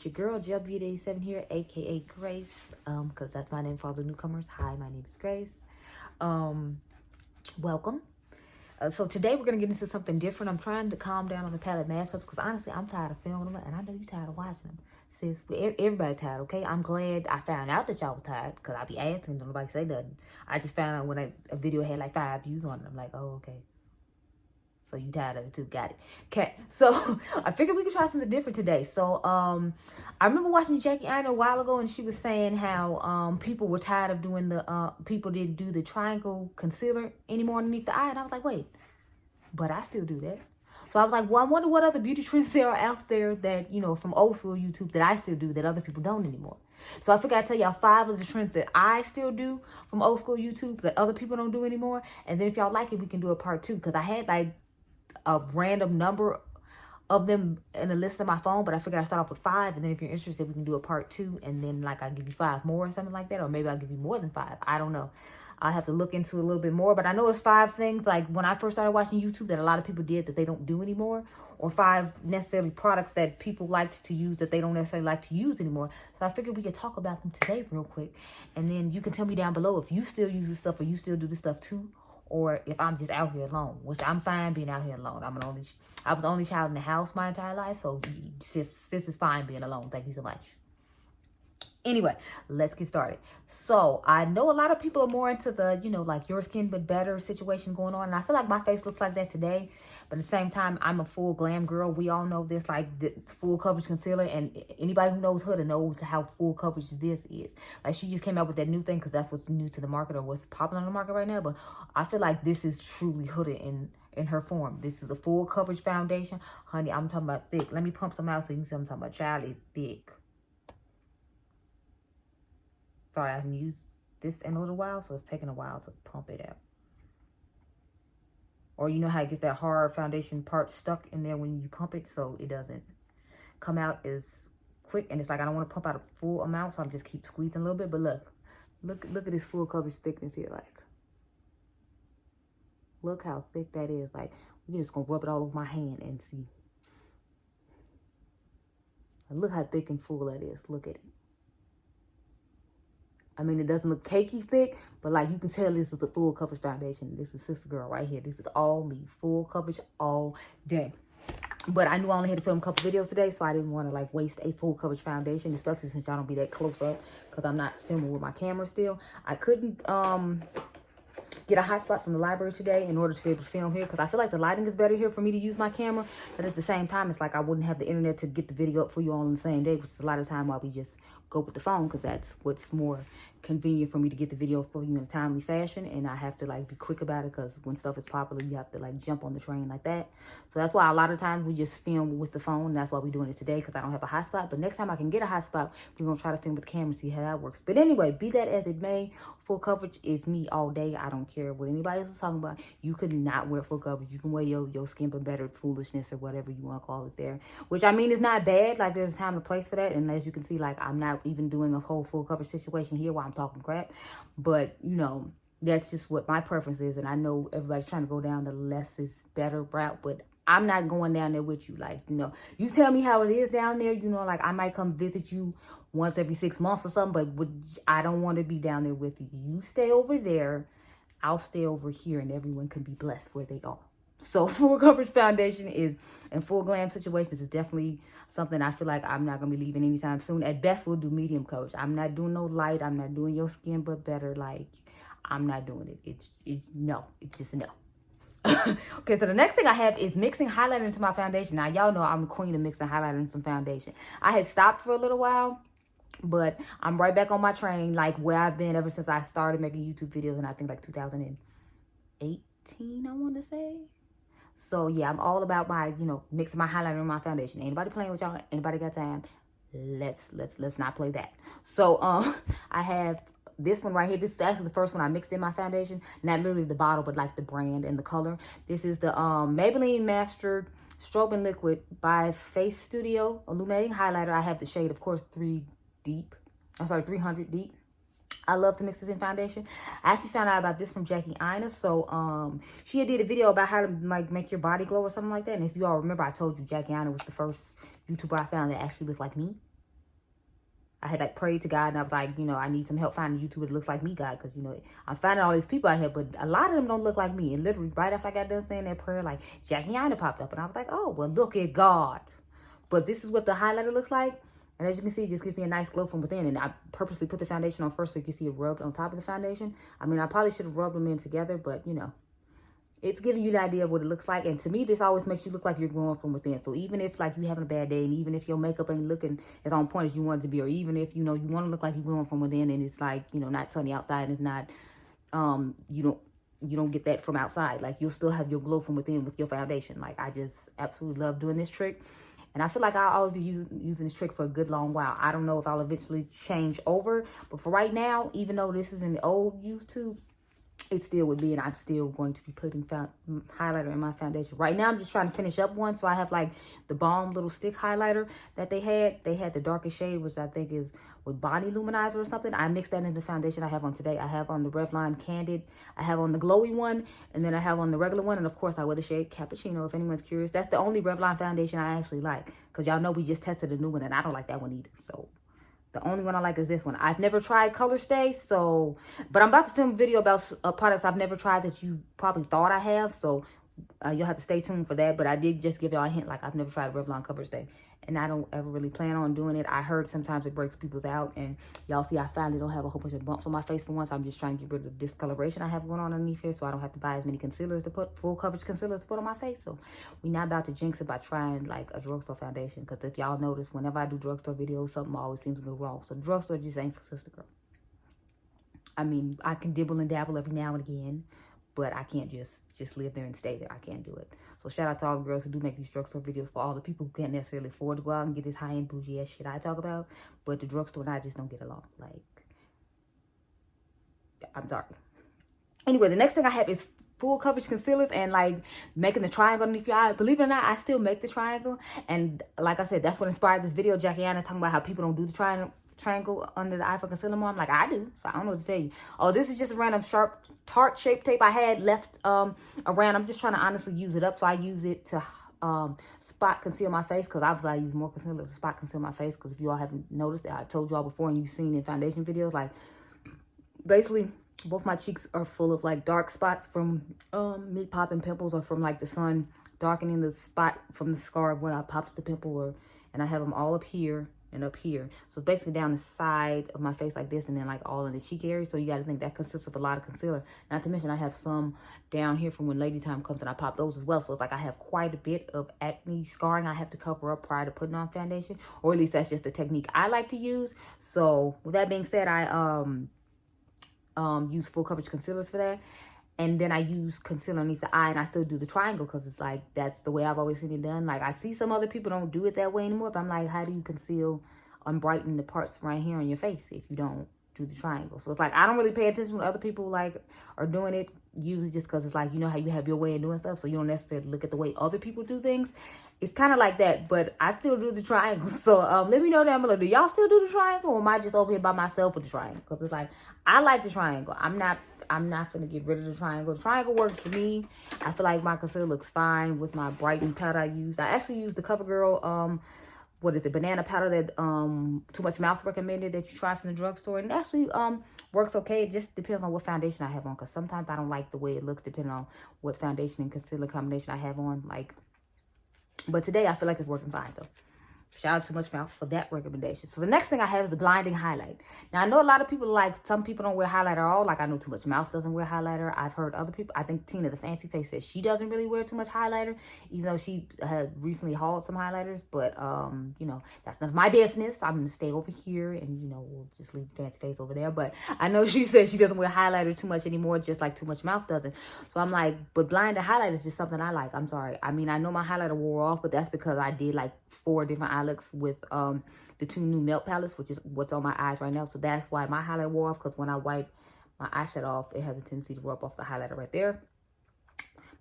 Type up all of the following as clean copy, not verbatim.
your girl, Beauty87 here, aka Grace, because that's my name for all the newcomers. Hi, my name is Grace. Welcome. So today we're going to get into something different. I'm trying to calm down on the palette mashups because honestly, I'm tired of filming them, and I know you're tired of watching them. Sis, everybody tired, okay? I'm glad I found out that y'all was tired because I be asking, don't nobody say nothing. I just found out when a video had like 5 views on it. I'm like, oh, okay. So you tired of it too, got it. Okay, so I figured we could try something different today. So I remember watching Jackie Aina a while ago, and she was saying how people were tired of doing the people didn't do the triangle concealer anymore underneath the eye, and I was like, wait, but I still do that. So I was like, well, I wonder what other beauty trends there are out there that, you know, from old school YouTube that I still do that other people don't anymore. So I figured I'd tell y'all 5 of the trends that I still do from old school YouTube that other people don't do anymore. And then if y'all like it, we can do a part 2, because I had like a random number of them in a list on my phone, but I figured I'd start off with 5, and then if you're interested, we can do a part 2, and then like I'll give you 5 more or something like that, or maybe I'll give you more than 5. I don't know. I'll have to look into it a little bit more, but I know it's 5 things like when I first started watching YouTube that a lot of people did that they don't do anymore, or 5 necessarily products that people liked to use that they don't necessarily like to use anymore. So I figured we could talk about them today real quick, and then you can tell me down below if you still use this stuff or you still do this stuff too, or if I'm just out here alone, which I'm fine being out here alone. I was the only child in the house my entire life, so this is fine being alone. Thank you so much. Anyway, let's get started. So I know a lot of people are more into the, you know, like your skin but better situation going on. And I feel like my face looks like that today. But at the same time, I'm a full glam girl. We all know this, like the full coverage concealer. And anybody who knows Huda knows how full coverage this is. Like she just came out with that new thing because that's what's new to the market or what's popular on the market right now. But I feel like this is truly Huda in her form. This is a full coverage foundation. Honey, I'm talking about thick. Let me pump some out so you can see I'm talking about. Child, it's thick. Sorry, I haven't used this in a little while, so it's taking a while to pump it out. Or you know how it gets that hard foundation part stuck in there when you pump it, so it doesn't come out as quick. And it's like I don't want to pump out a full amount, so I just keep squeezing a little bit. But look at this full coverage thickness here. Like, look how thick that is. Like, we're just gonna rub it all over my hand and see. And look how thick and full that is. Look at it. I mean, it doesn't look cakey thick, but like you can tell this is a full coverage foundation. This is Sister Girl right here. This is all me. Full coverage all day. But I knew I only had to film a couple videos today, so I didn't want to like waste a full coverage foundation, especially since y'all don't be that close up because I'm not filming with my camera still. I couldn't get a hotspot from the library today in order to be able to film here because I feel like the lighting is better here for me to use my camera. But at the same time, it's like I wouldn't have the internet to get the video up for you all on the same day, which is a lot of time while we just go with the phone because that's what's more convenient for me to get the video for you in a timely fashion. And I have to like be quick about it because when stuff is popular, you have to like jump on the train like that. So that's why a lot of times we just film with the phone. And that's why we're doing it today because I don't have a hotspot. But next time I can get a hotspot, we're going to try to film with the camera and see how that works. But anyway, be that as it may, full coverage is me all day. I don't care what anybody else is talking about. You could not wear full coverage. You can wear your skin but better foolishness or whatever you want to call it there. Which I mean is not bad. Like there's a time and place for that. And as you can see, like I'm not even doing a whole full coverage situation here while I'm talking crap. But, you know, that's just what my preference is. And I know everybody's trying to go down the less is better route. But I'm not going down there with you. Like, you know, you tell me how it is down there. You know, like I might come visit you once every 6 months or something. But I don't want to be down there with you. You stay over there. I'll stay over here. And everyone can be blessed where they are. So full coverage foundation is, and full glam situations is definitely something I feel like I'm not going to be leaving anytime soon. At best, we'll do medium coverage. I'm not doing no light. I'm not doing your skin but better. Like, I'm not doing it. It's no. It's just a no. Okay, so the next thing I have is mixing highlighter into my foundation. Now, y'all know I'm a queen of mixing highlighter into some foundation. I had stopped for a little while, but I'm right back on my train, like where I've been ever since I started making YouTube videos in, I think, like 2018, I want to say. So, yeah, I'm all about my, you know, mixing my highlighter and my foundation. Anybody playing with y'all? Anybody got time? Let's not play that. So, I have this one right here. This is actually the first one I mixed in my foundation. Not literally the bottle, but like the brand and the color. This is the Maybelline Mastered Strobin Liquid by Face Studio Illuminating Highlighter. I have the shade, of course, 300 deep. I love to mix this in foundation. I actually found out about this from Jackie Aina. So she did a video about how to like make your body glow or something like that. And if you all remember, I told you Jackie Aina was the first YouTuber I found that actually looked like me. I had like prayed to God, and I was like, you know, I need some help finding YouTube that looks like me, God, because, you know, I'm finding all these people out here, but a lot of them don't look like me. And literally right after I got done saying that prayer, like Jackie popped up, and I was like, oh, well, look at God. But this is what the highlighter looks like. And as you can see, it just gives me a nice glow from within. And I purposely put the foundation on first so you can see it rubbed on top of the foundation. I mean, I probably should have rubbed them in together, but, you know, it's giving you the idea of what it looks like. And to me, this always makes you look like you're glowing from within. So even if, like, you're having a bad day, and even if your makeup ain't looking as on point as you want it to be, or even if, you know, you want to look like you're glowing from within and it's, like, you know, not sunny outside and it's not, you don't get that from outside. Like, you'll still have your glow from within with your foundation. Like, I just absolutely love doing this trick. And I feel like I'll always be using this trick for a good long while. I don't know if I'll eventually change over. But for right now, even though this is in the old YouTube, it still would be. And I'm still going to be putting highlighter in my foundation. Right now, I'm just trying to finish up one. So I have like the Balm little stick highlighter that they had. They had the darkest shade, which I think is with Body Luminizer or something. I mixed that into the foundation I have on today. I have on the Revlon Candid. I have on the glowy one. And then I have on the regular one. And of course, I wear the shade Cappuccino, if anyone's curious. That's the only Revlon foundation I actually like. Because y'all know we just tested a new one. And I don't like that one either. So the only one I like is this one. I've never tried Color Stay. So, but I'm about to film a video about products I've never tried that you probably thought I have. So you'll have to stay tuned for that. But I did just give y'all a hint, like I've never tried Revlon Color Stay. And I don't ever really plan on doing it. I heard sometimes it breaks people's out. And y'all see I finally don't have a whole bunch of bumps on my face for once. I'm just trying to get rid of the discoloration I have going on underneath here. So I don't have to buy as many concealers to put, full coverage concealers to put on my face. So we're not about to jinx it by trying like a drugstore foundation. Because if y'all notice, whenever I do drugstore videos, something always seems to go wrong. So drugstore just ain't for sister girl. I mean, I can dibble and dabble every now and again. But I can't just live there and stay there. I can't do it. So shout out to all the girls who do make these drugstore videos, for all the people who can't necessarily afford to go out and get this high-end bougie ass shit I talk about. But the drugstore and I just don't get along. Like, I'm sorry. Anyway, the next thing I have is full coverage concealers and like making the triangle underneath your eye. Believe it or not, I still make the triangle. And like I said, that's what inspired this video. Jackie talking about how people don't do the triangle under the eye for concealer more. I'm like, I do. So I don't know what to tell you. Oh, this is just a random sharp tart shape tape I had left around. I'm just trying to honestly use it up. So I use it to spot conceal my face, because obviously I use more concealer to spot conceal my face, because if you all haven't noticed it, I've told you all before and you've seen in foundation videos, like basically both my cheeks are full of like dark spots from me popping pimples, or from like the sun darkening the spot from the scar when I popped the pimple, and I have them all up here and up here. So it's basically down the side of my face like this, and then like all in the cheek area. So you got to think that consists of a lot of concealer. Not to mention I have some down here from when Lady Time comes, and I pop those as well. So it's like I have quite a bit of acne scarring I have to cover up prior to putting on foundation, or at least that's just the technique I like to use. So with that being said, I use full coverage concealers for that. And then I use concealer underneath the eye, and I still do the triangle because it's like, that's the way I've always seen it done. Like, I see some other people don't do it that way anymore, but I'm like, how do you conceal, unbrighten the parts right here on your face if you don't do the triangle? So it's like, I don't really pay attention when other people like are doing it, usually just because it's like, you know how you have your way of doing stuff, so you don't necessarily look at the way other people do things. It's kind of like that, but I still do the triangle. So let me know down below, do y'all still do the triangle, or am I just over here by myself with the triangle? Because it's like, I like the triangle. I'm not going to get rid of the triangle. The triangle works for me. I feel like my concealer looks fine with my brightening powder I use. I actually use the CoverGirl, what is it, banana powder that Too Much Mouth recommended that you try from the drugstore. And it actually works okay. It just depends on what foundation I have on, because sometimes I don't like the way it looks depending on what foundation and concealer combination I have on. Like, but today I feel like it's working fine. So shout out to Too Much Mouth for that recommendation. So the next thing I have is the blinding highlight. Now, I know a lot of people, like, some people don't wear highlighter at all. Like, I know Too Much Mouth doesn't wear highlighter. I've heard other people, I think Tina the Fancy Face says she doesn't really wear too much highlighter, even though she had recently hauled some highlighters. But, you know, that's none of my business. I'm going to stay over here and, you know, we'll just leave the Fancy Face over there. But I know she says she doesn't wear highlighter too much anymore, just like Too Much Mouth doesn't. So I'm like, but blinding highlight is just something I like. I'm sorry. I mean, I know my highlighter wore off, but that's because I did like 4 different eye looks with the 2 new Melt palettes, which is what's on my eyes right now. So that's why my highlighter wore off, because when I wipe my eyeshadow off, it has a tendency to rub off the highlighter right there.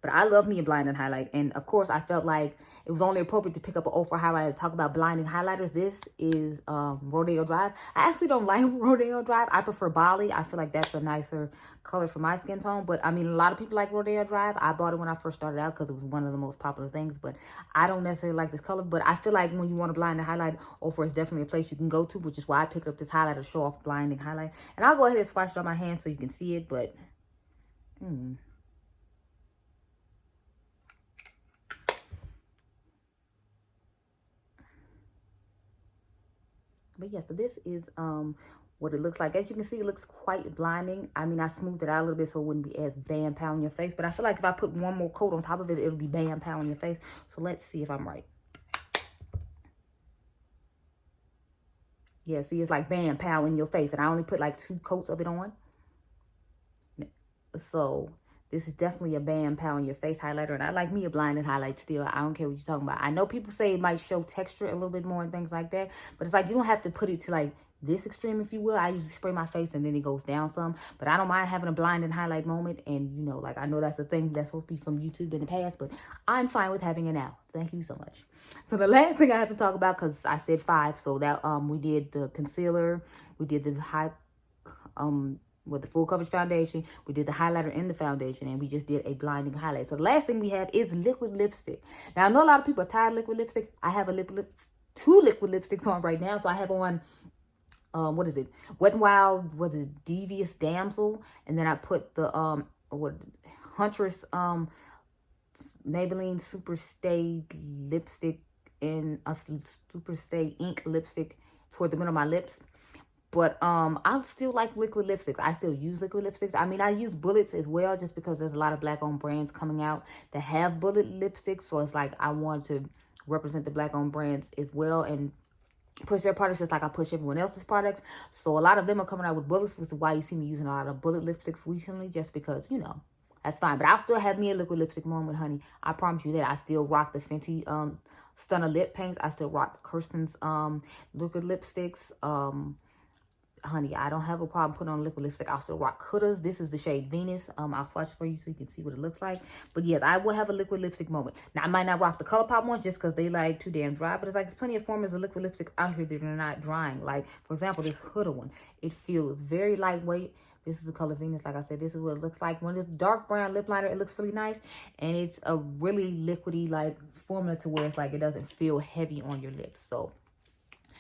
But I love me a blinding highlight. And of course, I felt like it was only appropriate to pick up an 04 highlighter to talk about blinding highlighters. This is Rodeo Drive. I actually don't like Rodeo Drive. I prefer Bali. I feel like that's a nicer color for my skin tone. But I mean, a lot of people like Rodeo Drive. I bought it when I first started out because it was one of the most popular things. But I don't necessarily like this color. But I feel like when you want to blind and highlight, 04 is definitely a place you can go to, which is why I picked up this highlighter to show off blinding highlight. And I'll go ahead and swatch it on my hand so you can see it. But But yeah, so this is what it looks like. As you can see, it looks quite blinding. I mean, I smoothed it out a little bit so it wouldn't be as bam pow in your face. But I feel like if I put one more coat on top of it, it'll be bam pow in your face. So let's see if I'm right. Yeah, see, it's like bam pow in your face. And I only put like 2 coats of it on. So this is definitely a bam pow in your face highlighter. And I like me a blinding highlight still. I don't care what you're talking about. I know people say it might show texture a little bit more and things like that. But it's like you don't have to put it to like this extreme, if you will. I usually spray my face and then it goes down some. But I don't mind having a blinding highlight moment. And, you know, like I know that's a thing that's supposed to be from YouTube in the past. But I'm fine with having it now. Thank you so much. So the last thing I have to talk about, because I said 5. So that we did the concealer. We did the with the full coverage foundation, we did the highlighter in the foundation, and we just did a blinding highlight. So the last thing we have is liquid lipstick. Now, I know a lot of people are tired of liquid lipstick. I have 2 liquid lipsticks on right now. So I have on, what is it? Wet n Wild, was it Devious Damsel? And then I put the, Huntress, Maybelline Super Stay lipstick in a Super Stay ink lipstick toward the middle of my lips. But I still like liquid lipsticks. I still use liquid lipsticks. I mean, I use bullets as well just because there's a lot of Black-owned brands coming out that have bullet lipsticks. So it's like I want to represent the Black-owned brands as well and push their products just like I push everyone else's products. So a lot of them are coming out with bullets, which is why you see me using a lot of bullet lipsticks recently, just because, you know, that's fine. But I'll still have me a liquid lipstick moment, honey. I promise you that. I still rock the Fenty Stunner lip paints. I still rock Kirsten's liquid lipsticks. Honey, I don't have a problem putting on liquid lipstick. I'll still rock Huda's. This is the shade Venus. I'll swatch it for you so you can see what it looks like. But yes, I will have a liquid lipstick moment. Now, I might not rock the ColourPop ones just because they like too damn dry. But it's like there's plenty of formulas of liquid lipstick out here that are not drying. Like, for example, this Huda one. It feels very lightweight. This is the color Venus. Like I said, this is what it looks like. When it's dark brown lip liner, it looks really nice. And it's a really liquidy, like, formula to where it's like it doesn't feel heavy on your lips. So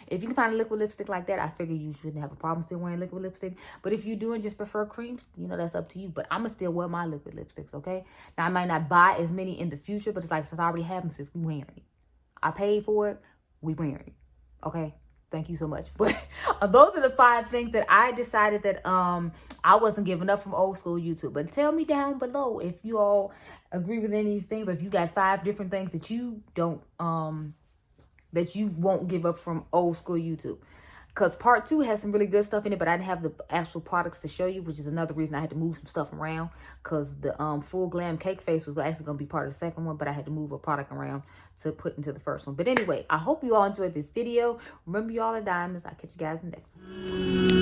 if you can find a liquid lipstick like that, I figure you shouldn't have a problem still wearing liquid lipstick. But if you do and just prefer creams, you know, that's up to you. But I'm going to still wear my liquid lipsticks, okay? Now, I might not buy as many in the future, but it's like, since I already have them, since we wearing it. I paid for it, we wearing it, okay? Thank you so much. But those are the 5 things that I decided that I wasn't giving up from old school YouTube. But tell me down below if you all agree with any of these things, or if you got 5 different things that you don't that you won't give up from old school YouTube. Because part 2 has some really good stuff in it, but I didn't have the actual products to show you, which is another reason I had to move some stuff around. Because the full glam cake face was actually going to be part of the second one, but I had to move a product around to put into the first one. But anyway, I hope you all enjoyed this video. Remember, you all are diamonds. I'll catch you guys in the next one.